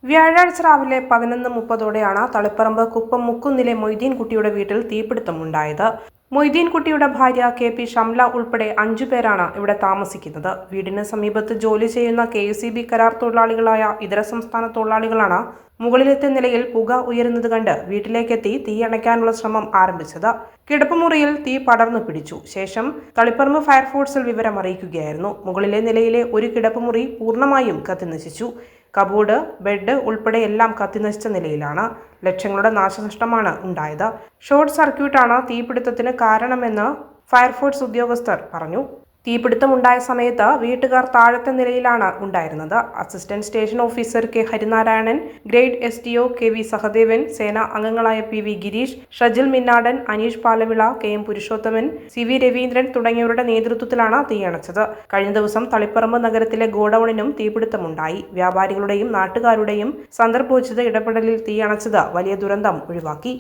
വ്യാഴാഴ്ച രാവിലെ 11:30ഓടെയാണ് തളിപ്പറമ്പ് കുപ്പം മുക്കുന്നിലെ മൊയ്തീൻകുട്ടിയുടെ വീട്ടിൽ തീപിടുത്തമുണ്ടായത്. മൊയ്തീൻകുട്ടിയുടെ ഭാര്യ KP ഷംല ഉൾപ്പെടെ 5 പേരാണ് ഇവിടെ താമസിക്കുന്നത്. വീടിന് സമീപത്ത് ജോലി ചെയ്യുന്ന KSEB കരാർ തൊഴിലാളികളായ ഇതര സംസ്ഥാന തൊഴിലാളികളാണ് മുകളിലത്തെ നിലയിൽ പുക ഉയരുന്നത് കണ്ട് വീട്ടിലേക്കെത്തി തീയണയ്ക്കാനുള്ള ശ്രമം ആരംഭിച്ചത്. കിടപ്പുമുറിയിൽ തീ പടർന്നു പിടിച്ചു. ശേഷം തളിപ്പറമ്പ് ഫയർഫോഴ്സിൽ വിവരം അറിയിക്കുകയായിരുന്നു. മുകളിലെ നിലയിലെ ഒരു കിടപ്പുമുറി പൂർണ്ണമായും കത്തിനശിച്ചു. കബോർഡ്, ബെഡ് ഉൾപ്പെടെ എല്ലാം കത്തിനശിച്ച നിലയിലാണ്. ലക്ഷങ്ങളുടെ നാശനഷ്ടമാണ് ഉണ്ടായത്. ഷോർട്ട് സർക്യൂട്ടാണ് തീപിടുത്തത്തിന് കാരണമെന്ന് ഫയർഫോഴ്സ് ഉദ്യോഗസ്ഥർ പറഞ്ഞു. തീപിടുത്തമുണ്ടായ സമയത്ത് വീട്ടുകാർ താഴത്തെ നിലയിലാണ് ഉണ്ടായിരുന്നത്. Assistant station officer K Harinarayanan, grade STO KV Sahadevan, സേനാ അംഗങ്ങളായ PV Girish, Shajil മിന്നാടൻ, Aneesh Palavila, KM Purushothaman, CV Raveendran തുടങ്ങിയവരുടെ നേതൃത്വത്തിലാണ് തീയണച്ചത്. കഴിഞ്ഞ ദിവസം തളിപ്പറമ്പ് നഗരത്തിലെ ഗോഡൌണിനും തീപിടുത്തമുണ്ടായി. വ്യാപാരികളുടെയും നാട്ടുകാരുടെയും സന്ദർഭോചിത ഇടപെടലിൽ തീയണച്ചത് വലിയ ദുരന്തം ഒഴിവാക്കി.